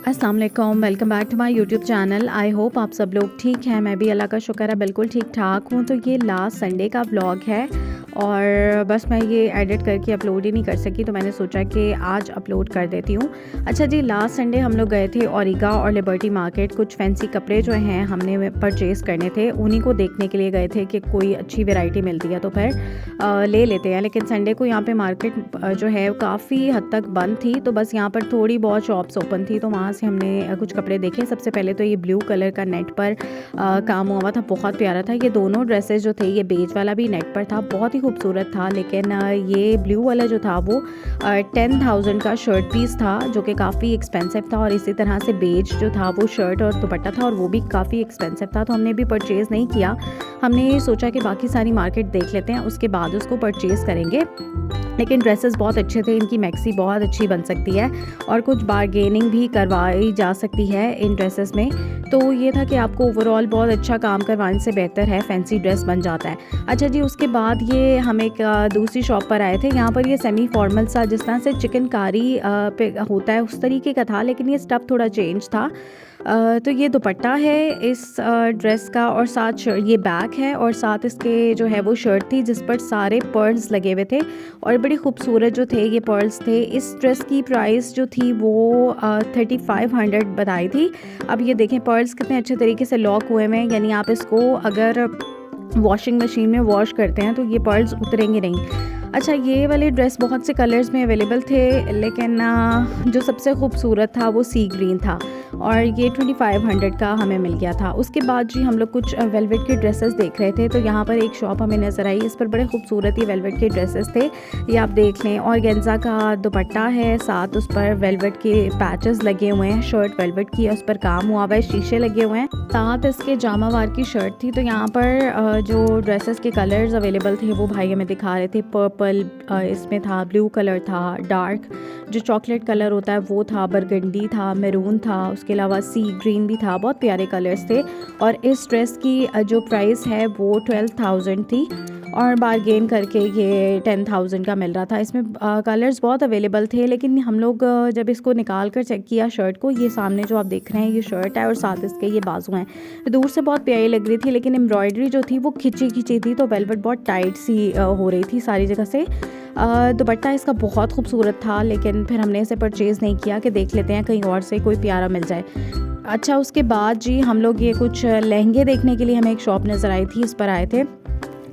अस्सलाम वालेकुम, welcome back to my YouTube channel. I hope आप सब लोग ठीक हैं। मैं भी अल्लाह का शुक्र है बिल्कुल ठीक ठाक हूँ। तो ये लास्ट संडे का व्लॉग है और बस मैं ये एडिट करके अपलोड ही नहीं कर सकी, तो मैंने सोचा कि आज अपलोड कर देती हूँ। अच्छा जी, लास्ट संडे हम लोग गए थे ओरिगा और लिबर्टी मार्केट। कुछ फैंसी कपड़े जो हैं हमने परचेज़ करने थे, उन्हीं को देखने के लिए गए थे कि कोई अच्छी वैरायटी मिलती है तो फिर ले लेते हैं। लेकिन संडे को यहाँ पे मार्केट जो है काफ़ी हद तक बंद थी, तो बस यहाँ पर थोड़ी बहुत शॉप्स ओपन थी, तो वहाँ से हमने कुछ कपड़े देखे। सबसे पहले तो ये ब्लू कलर का नेट पर काम हुआ था, बहुत प्यारा था। ये दोनों ड्रेसेस जो थे, ये बेज वाला भी नेट पर था, बहुत ही खूबसूरत था। लेकिन ये ब्लू वाला जो था वो 10,000 का शर्ट पीस था, जो कि काफ़ी एक्सपेंसिव था। और इसी तरह से बेज जो था वो शर्ट और दुपट्टा था, और वो भी काफ़ी एक्सपेंसिव था, तो हमने भी परचेज़ नहीं किया। हमने सोचा कि बाकी सारी मार्केट देख लेते हैं, उसके बाद उसको परचेज़ करेंगे। लेकिन ड्रेसेस बहुत अच्छे थे, इनकी मैक्सी बहुत अच्छी बन सकती है और कुछ बारगेनिंग भी करवाई जा सकती है इन ड्रेसेस में। तो ये था कि आपको ओवरऑल बहुत अच्छा काम करवाने से बेहतर है फैंसी ड्रेस बन जाता है। अच्छा जी, उसके बाद ये हम एक दूसरी शॉप पर आए थे। यहाँ पर ये सेमी फॉर्मल सा, जिस तरह से चिकनकारी पे होता है उस तरीके का था, लेकिन ये स्टफ़ थोड़ा चेंज था। तो ये दुपट्टा है इस ड्रेस का, और साथ ये बैक है, और साथ इसके जो है वो शर्ट थी जिस पर सारे पर्ल्स लगे हुए थे और बड़ी खूबसूरत जो थे ये पर्ल्स थे। इस ड्रेस की प्राइस जो थी वो 3500 बताई थी। अब ये देखें पर्ल्स कितने अच्छे तरीके से लॉक हुए हुए हैं, यानी आप इसको अगर वॉशिंग मशीन में वॉश करते हैं तो ये पर्ल्स उतरेंगे नहीं। अच्छा, ये वाले ड्रेस बहुत से कलर्स में अवेलेबल थे, लेकिन जो सबसे खूबसूरत था वो सी ग्रीन था, और ये 2500 का हमें मिल गया था। उसके बाद जी हम लोग कुछ वेलवेट के ड्रेसेस देख रहे थे, तो यहाँ पर एक शॉप हमें नज़र आई, इस पर बड़े खूबसूरत ही वेलवेट के ड्रेसेस थे, ये आप देख लें। और गेंजा का दुपट्टा है, साथ उस पर वेलवेट के पैचेस लगे हुए हैं, शर्ट वेलवेट की है, उस पर काम हुआ हुआ है, शीशे लगे हुए हैं, साथ इसके जामावार की शर्ट थी। तो यहाँ पर जो ड्रेसेस के कलर्स अवेलेबल थे वो भाई हमें दिखा रहे थे। पर्पल इसमें था, ब्लू कलर था, डार्क जो चॉकलेट कलर होता है वो था, बरगंडी था, मैरून था, उसके अलावा सी ग्रीन भी था, बहुत प्यारे कलर्स थे। और इस ड्रेस की जो प्राइस है वो 12,000 थी, और बारगेन करके ये 10,000 का मिल रहा था। इसमें कलर्स बहुत अवेलेबल थे, लेकिन हम लोग जब इसको निकाल कर चेक किया शर्ट को, ये सामने जो आप देख रहे हैं ये शर्ट है और साथ इसके ये बाजू हैं। दूर से बहुत प्यारी लग रही थी, लेकिन एम्ब्रॉयडरी जो थी वो खिंची खिंची थी, तो वेलवेट बहुत टाइट सी हो रही थी सारी जगह से। दुपट्टा इसका बहुत खूबसूरत था, लेकिन फिर हमने इसे परचेज़ नहीं किया कि देख लेते हैं कहीं और से कोई प्यारा मिल जाए। अच्छा, उसके बाद जी हम लोग ये कुछ लहंगे देखने के लिए हमें एक शॉप नज़र आई थी, इस पर आए थे।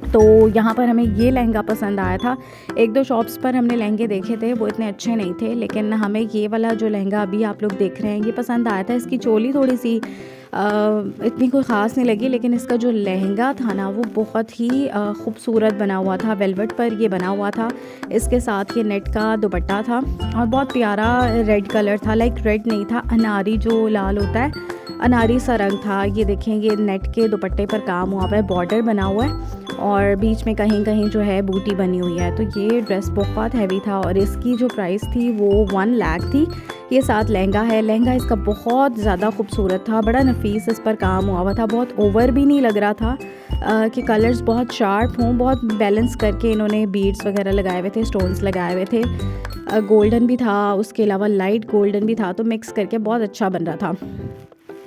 तो यहाँ पर हमें ये लहंगा पसंद आया था। एक दो शॉप्स पर हमने लहंगे देखे थे, वो इतने अच्छे नहीं थे, लेकिन हमें ये वाला जो लहंगा अभी आप लोग देख रहे हैं ये पसंद आया था। इसकी चोली थोड़ी सी इतनी कोई ख़ास नहीं लगी, लेकिन इसका जो लहंगा था ना वो बहुत ही खूबसूरत बना हुआ था, वेलवेट पर ये बना हुआ था। इसके साथ ये नेट का दुपट्टा था और बहुत प्यारा रेड कलर था, लाइक रेड नहीं था, अनारी जो लाल होता है, अनारी सा रंग था। ये देखें, ये नेट के दुपट्टे पर काम हुआ है, बॉर्डर बना हुआ है और बीच में कहीं कहीं जो है बूटी बनी हुई है। तो ये ड्रेस बहुत हैवी था और इसकी जो प्राइस थी वो 1 लाख थी। ये साथ लहंगा है, लहंगा इसका बहुत ज़्यादा खूबसूरत था, बड़ा नफीस इस पर काम हुआ था, बहुत ओवर भी नहीं लग रहा था कि कलर्स बहुत शार्प हों, बहुत बैलेंस करके इन्होंने बीड्स वगैरह लगाए हुए थे, स्टोन्स लगाए हुए थे, गोल्डन भी था, उसके अलावा लाइट गोल्डन भी था, तो मिक्स करके बहुत अच्छा बन रहा था।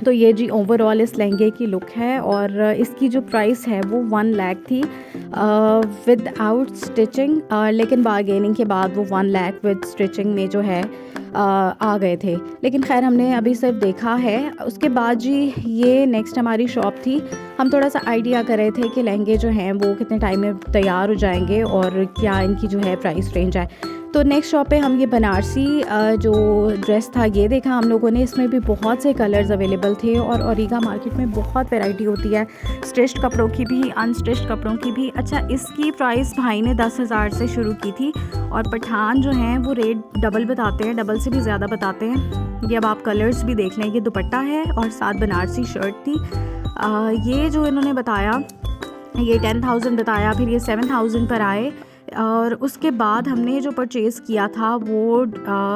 तो ये जी ओवरऑल इस लहंगे की लुक है, और इसकी जो प्राइस है वो 1 लाख थी विद आउट स्टिचिंग, लेकिन बारगेनिंग के बाद वो 1 लाख विद स्टिचिंग में जो है आ गए थे। लेकिन खैर हमने अभी सिर्फ देखा है। उसके बाद जी ये नेक्स्ट हमारी शॉप थी। हम थोड़ा सा आइडिया कर रहे थे कि लहंगे जो हैं वो कितने टाइम में तैयार हो जाएंगे और क्या इनकी जो है प्राइस रेंज है। तो नेक्स्ट शॉप पे हम ये बनारसी जो ड्रेस था ये देखा हम लोगों ने। इसमें भी बहुत से कलर्स अवेलेबल थे, और ओरिगा मार्केट में बहुत वैरायटी होती है, स्टिच्ड कपड़ों की भी, अनस्टिच्ड कपड़ों की भी। अच्छा, इसकी प्राइस भाई ने 10,000 से शुरू की थी, और पठान जो हैं वो रेट डबल बताते हैं, डबल से भी ज़्यादा बताते हैं। ये अब आप कलर्स भी देख लें, ये दुपट्टा है और साथ बनारसी शर्ट थी। ये जो इन्होंने बताया ये 10,000 बताया, फिर ये 7,000 पर आए, और उसके बाद हमने जो परचेज़ किया था वो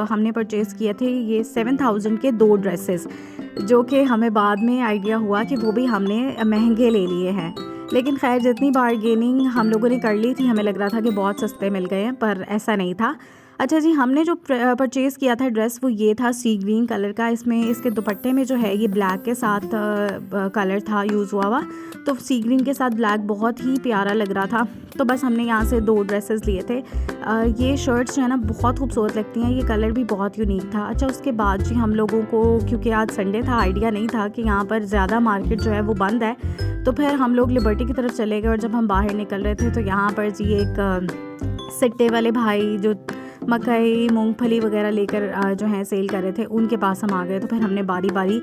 हमने परचेज़ किए थे ये 7,000 के 2 ड्रेसेस, जो कि हमें बाद में आइडिया हुआ कि वो भी हमने महंगे ले लिए हैं। लेकिन खैर जितनी बारगेनिंग हम लोगों ने कर ली थी, हमें लग रहा था कि बहुत सस्ते मिल गए हैं, पर ऐसा नहीं था। अच्छा जी, हमने जो परचेज़ किया था ड्रेस वो ये था सी ग्रीन कलर का। इसमें इसके दुपट्टे में जो है ये ब्लैक के साथ कलर था यूज़ हुआ हुआ, तो सी ग्रीन के साथ ब्लैक बहुत ही प्यारा लग रहा था। तो बस हमने यहाँ से 2 ड्रेसेस लिए थे। ये शर्ट्स जो है ना बहुत खूबसूरत लगती हैं, ये कलर भी बहुत यूनिक था। अच्छा, उसके बाद जी हम लोगों को, क्योंकि आज संडे था, आइडिया नहीं था कि यहाँ पर ज़्यादा मार्केट जो है वो बंद है, तो फिर हम लोग लिबर्टी की तरफ चले गए। और जब हम बाहर निकल रहे थे तो यहाँ पर जी एक सिट्टे वाले भाई जो मकई मूंगफली वगैरह लेकर जो है सेल कर रहे थे, उनके पास हम आ गए। तो फिर हमने बारी बारी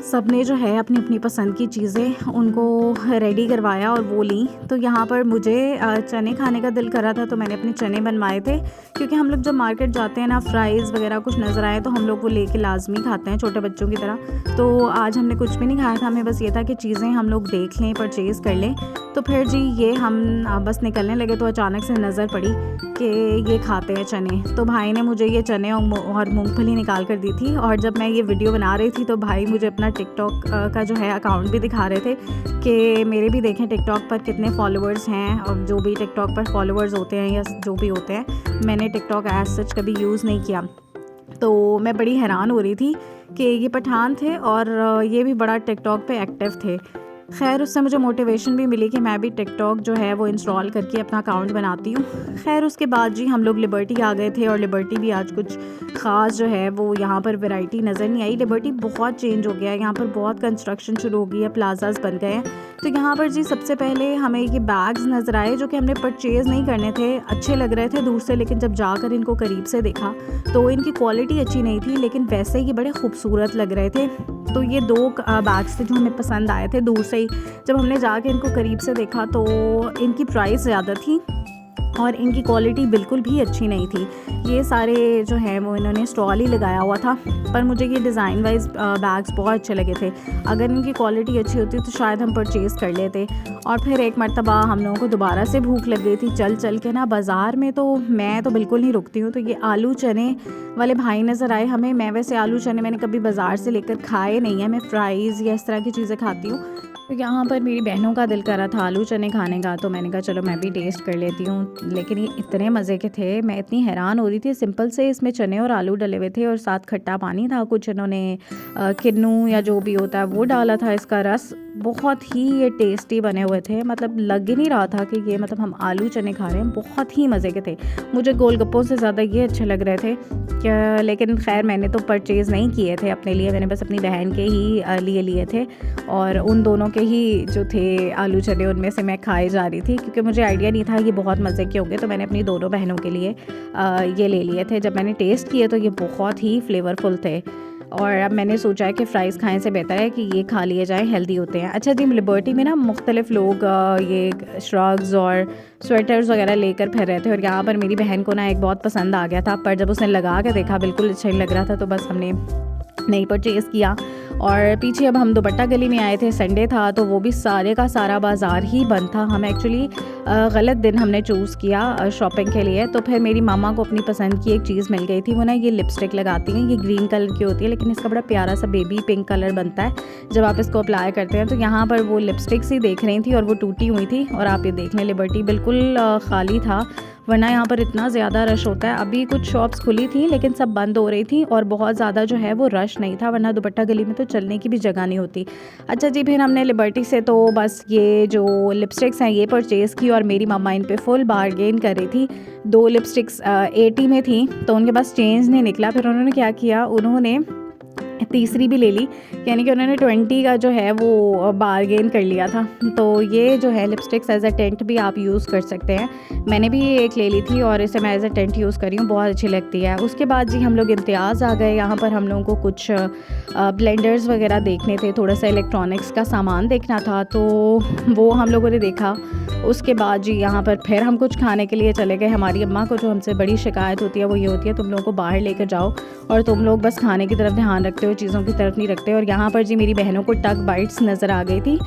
सबने जो है अपनी अपनी पसंद की चीज़ें उनको रेडी करवाया और वो ली। तो यहाँ पर मुझे चने खाने का दिल कर रहा था, तो मैंने अपने चने बनवाए थे, क्योंकि हम लोग जब मार्केट जाते हैं ना, फ्राइज़ वगैरह कुछ नज़र आए तो हम लोग वो लेके लाजमी खाते हैं छोटे बच्चों की तरह। तो आज हमने कुछ भी नहीं खाया था, हमें बस ये था कि चीज़ें हम लोग देख लें, परचेज़ कर लें। तो फिर जी ये हम बस निकलने लगे तो अचानक से नज़र पड़ी कि ये खाते हैं चने। तो भाई ने मुझे ये चने और मूंगफली निकाल कर दी थी। और जब मैं ये वीडियो बना रही थी तो भाई मुझे अपना टिकटॉक का जो है अकाउंट भी दिखा रहे थे कि मेरे भी देखें टिकटॉक पर कितने फॉलोअर्स हैं। और जो भी टिकटॉक पर फॉलोअर्स होते हैं या जो भी होते हैं, मैंने टिकटॉक एज सच कभी यूज़ नहीं किया, तो मैं बड़ी हैरान हो रही थी कि ये पठान थे और ये भी बड़ा टिकटॉक पे एक्टिव थे। खैर उससे मुझे मोटिवेशन भी मिली कि मैं भी टिकटॉक जो है वो इंस्टॉल करके अपना अकाउंट बनाती हूँ। खैर उसके बाद जी हम लोग लिबर्टी आ गए थे, और लिबर्टी भी आज कुछ ख़ास जो है वो यहाँ पर वैरायटी नज़र नहीं आई। लिबर्टी बहुत चेंज हो गया है, यहाँ पर बहुत कंस्ट्रक्शन शुरू हो गई है, प्लाजाज बन गए हैं। तो यहाँ पर जी सबसे पहले हमें ये बैग्स नज़र आए जो कि हमने परचेज़ नहीं करने थे, अच्छे लग रहे थे दूर से, लेकिन जब जाकर इनको करीब से देखा तो इनकी क्वालिटी अच्छी नहीं थी, लेकिन वैसे ही बड़े खूबसूरत लग रहे थे। तो ये 2 बैग्स थे जो हमें पसंद आए थे दूर से ही। जब हमने जाके इनको करीब से देखा तो इनकी प्राइस ज़्यादा थी और इनकी क्वालिटी बिल्कुल भी अच्छी नहीं थी। ये सारे जो हैं वो इन्होंने स्टॉल ही लगाया हुआ था, पर मुझे ये डिज़ाइन वाइज बैग्स बहुत अच्छे लगे थे। अगर इनकी क्वालिटी अच्छी होती तो शायद हम परचेज़ कर लेते। और फिर एक मर्तबा हम लोगों को दोबारा से भूख लग गई थी चल चल के ना बाज़ार में, तो मैं तो बिल्कुल नहीं रुकती हूँ। तो ये आलू चने वाले भाई नज़र आए हमें। मैं वैसे आलू चने मैंने कभी बाज़ार से लेकर खाए नहीं है, मैं फ्राइज़ या इस तरह की चीज़ें खाती हूँ। तो यहाँ पर मेरी बहनों का दिल कर रहा था आलू चने खाने का, तो मैंने कहा चलो मैं भी टेस्ट कर लेती हूँ। लेकिन ये इतने मज़े के थे, मैं इतनी हैरान हो रही थी। सिंपल से इसमें चने और आलू डले हुए थे और साथ खट्टा पानी था, कुछ इन्होंने किन्नू या जो भी होता है वो डाला था, इसका रस। बहुत ही ये टेस्टी बने हुए थे, मतलब लग ही नहीं रहा था कि ये मतलब हम आलू चने खा रहे हैं। बहुत ही मज़े के थे, मुझे गोलगप्पों से ज़्यादा ये अच्छे लग रहे थे क्या। लेकिन खैर मैंने तो परचेज़ नहीं किए थे अपने लिए, मैंने बस अपनी बहन के ही लिए थे। और उन दोनों के ही जो थे आलू चने उनमें से मैं खाए जा रही थी, क्योंकि मुझे आइडिया नहीं था ये बहुत मज़े के होंगे। तो मैंने अपनी दोनों बहनों के लिए ये ले लिए थे। जब मैंने टेस्ट किए तो ये बहुत ही फ्लेवरफुल थे, और अब मैंने सोचा है कि फ़्राइज़ खाने से बेहतर है कि ये खा लिए जाएँ, हेल्दी होते हैं। अच्छा जी, लिबर्टी में ना मुख्तलिफ़ लोग ये श्रग्स और स्वेटर्स वगैरह लेकर फिर रहे थे, और यहाँ पर मेरी बहन को ना एक बहुत पसंद आ गया था, पर जब उसने लगा के देखा बिल्कुल अच्छा नहीं लग रहा था, तो बस हमने नहीं परचेज़ किया। और पीछे अब हम दुपट्टा गली में आए थे, संडे था, तो वो भी सारे का सारा बाज़ार ही बंद था। हम एक्चुअली गलत दिन हमने चूज़ किया शॉपिंग के लिए। तो फिर मेरी मामा को अपनी पसंद की एक चीज़ मिल गई थी, वो ना ये लिपस्टिक लगाती हैं, ये ग्रीन कलर की होती है, लेकिन इसका बड़ा प्यारा सा बेबी पिंक कलर बनता है जब आप इसको अप्लाई करते हैं। तो यहाँ पर वो लिपस्टिक्स ही देख रही थी और वो टूटी हुई थी, और आप ये देख लें लिबर्टी बिल्कुल खाली था, वरना यहाँ पर इतना ज़्यादा रश होता है। अभी कुछ शॉप्स खुली थी लेकिन सब बंद हो रही थी, और बहुत ज़्यादा जो है वो रश नहीं था, वरना दुपट्टा गली में तो चलने की भी जगह नहीं होती। अच्छा जी, फिर हमने लिबर्टी से तो बस ये जो लिपस्टिक्स हैं ये परचेज़ की, और मेरी मम्मा इन पे फुल बारगेन कर रही थी। 2 लिपस्टिक्स 80 में थी, तो उनके पास चेंज नहीं निकला। फिर उन्होंने क्या किया, उन्होंने तीसरी भी ले ली, यानी कि उन्होंने 20 का जो है वो बारगेन कर लिया था। तो ये जो है लिपस्टिक्स एज अ टेंट भी आप यूज़ कर सकते हैं। मैंने भी एक ले ली थी और इसे मैं एज अ टेंट यूज़ कर रही हूँ, बहुत अच्छी लगती है। उसके बाद जी हम लोग इम्तियाज़ आ गए। यहाँ पर हम लोगों को कुछ ब्लेंडर्स वगैरह देखने थे, थोड़ा सा इलेक्ट्रॉनिक्स का सामान देखना था, तो वो हम लोगों ने देखा। उसके बाद जी यहाँ पर फिर हम कुछ खाने के लिए चले गए। हमारी अम्मा को जो हमसे बड़ी शिकायत होती है वो ये होती है, तुम लोगों को बाहर लेकर जाओ और तुम लोग बस खाने की तरफ ध्यान रखते हो, चीज़ों की तरफ नहीं रखते। और यहाँ पर जी मेरी बहनों को टग बाइट्स नज़र आ गई थी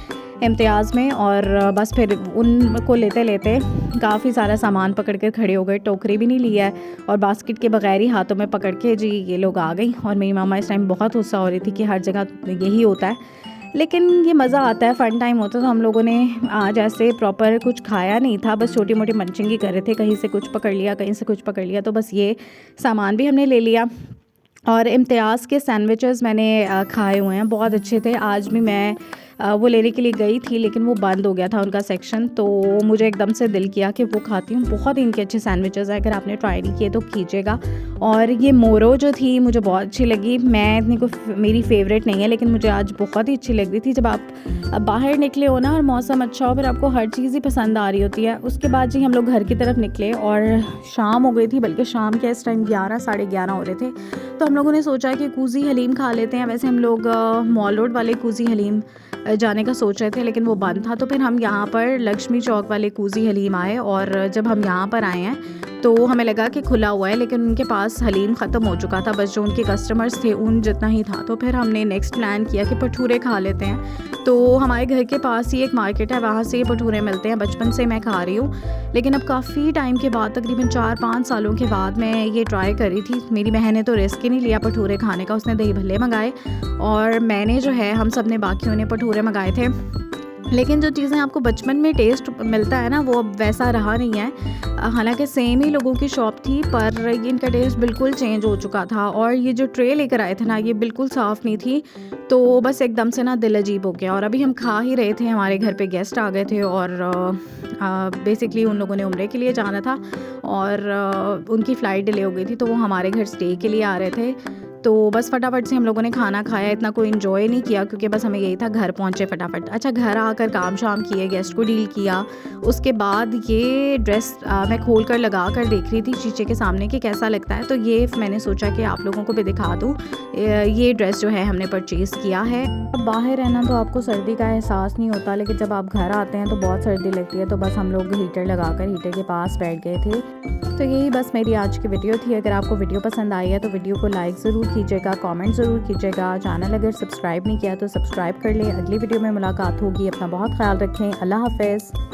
इम्तियाज़ में, और बस फिर उनको लेते लेते काफ़ी सारा सामान पकड़ कर खड़े हो गए। टोकरी भी नहीं लिया है और बास्केट के बगैर ही हाथों में पकड़ के जी ये लोग आ गई। और मेरी मामा इस टाइम बहुत गुस्सा हो रही थी कि हर जगह यही होता है। लेकिन ये मज़ा आता है, फ़न टाइम होता है। तो हम लोगों ने आज ऐसे प्रॉपर कुछ खाया नहीं था, बस छोटी मोटी मंचिंग ही कर रहे थे, कहीं से कुछ पकड़ लिया, कहीं से कुछ पकड़ लिया, तो बस ये सामान भी हमने ले लिया। और इम्तियाज़ के सैंडविचेस मैंने खाए हुए हैं, बहुत अच्छे थे। आज भी मैं वो लेने के लिए गई थी, लेकिन वो बंद हो गया था उनका सेक्शन, तो मुझे एकदम से दिल किया कि वो खाती हूँ। बहुत ही इनके अच्छे सैंडविचेस हैं, अगर आपने ट्राई नहीं किए तो कीजिएगा। और ये मोरो जो थी मुझे बहुत अच्छी लगी। मैं इतनी को मेरी फ़ेवरेट नहीं है, लेकिन मुझे आज बहुत ही अच्छी लग रही थी। जब आप बाहर निकले हो ना और मौसम अच्छा हो, फिर आपको हर चीज़ ही पसंद आ रही होती है। उसके बाद जी हम लोग घर की तरफ निकले और शाम हो गई थी, बल्कि शाम के इस टाइम 11 साढ़े 11 हो रहे थे। तो हम लोगों ने सोचा कि कूज़ी हलीम खा लेते हैं। वैसे हम लोग मॉल रोड वाले कूज़ी हलीम जाने का सोच रहे थे, लेकिन वो बंद था। तो फिर हम यहाँ पर लक्ष्मी चौक वाले कूज़ी हलीम आए, और जब हम यहाँ पर आए हैं तो हमें लगा कि खुला हुआ है, लेकिन उनके पास हलीम ख़त्म हो चुका था, बस जो उनके कस्टमर्स थे उन जितना ही था। तो फिर हमने नेक्स्ट प्लान किया कि भटूरे खा लेते हैं। तो हमारे घर के पास ही एक मार्केट है, वहाँ से ये भटूरे मिलते हैं। बचपन से मैं खा रही हूँ, लेकिन अब काफ़ी टाइम के बाद, तकरीबन 4-5 सालों के बाद मैं ये ट्राई करी थी। मेरी बहन ने तो रिस्क ही नहीं लिया भटूरे खाने का, उसने दही भल्ले मंगाए, और मैंने जो है, हम सब ने बाकियों ने भटूरे मंगाए थे। लेकिन जो चीज़ें आपको बचपन में टेस्ट मिलता है ना, वो अब वैसा रहा नहीं है। हालांकि सेम ही लोगों की शॉप थी, पर इनका टेस्ट बिल्कुल चेंज हो चुका था। और ये जो ट्रे लेकर आए थे ना, ये बिल्कुल साफ़ नहीं थी, तो बस एकदम से ना दिल अजीब हो गया। और अभी हम खा ही रहे थे, हमारे घर पे गेस्ट आ गए थे, और बेसिकली उन लोगों ने उम्रे के लिए जाना था, और उनकी फ़्लाइट डिले हो गई थी, तो वो हमारे घर स्टे के लिए आ रहे थे। तो बस फटाफट से हम लोगों ने खाना खाया, इतना कोई इन्जॉय नहीं किया, क्योंकि बस हमें यही था घर पहुँचे फटाफट। अच्छा, घर आकर काम शाम किए, गेस्ट को डील किया। उसके बाद ये ड्रेस मैं खोल कर लगा कर देख रही थी शीशे के सामने कि कैसा लगता है, तो ये मैंने सोचा कि आप लोगों को भी दिखा दूँ। ये ड्रेस जो है हमने परचेज़ किया है। अब बाहर रहना तो आपको सर्दी का एहसास नहीं होता, लेकिन जब आप घर आते हैं तो बहुत सर्दी लगती है। तो बस हम लोग हीटर लगाकर हीटर के पास बैठ गए थे। तो यही बस मेरी आज की वीडियो थी। अगर आपको वीडियो पसंद आई है तो वीडियो को लाइक ज़रूर कीजिएगा, कमेंट ज़रूर कीजिएगा। चैनल अगर सब्सक्राइब नहीं किया तो सब्सक्राइब कर लें। अगली वीडियो में मुलाकात होगी। अपना बहुत ख्याल रखें। अल्लाह हाफ़िज़।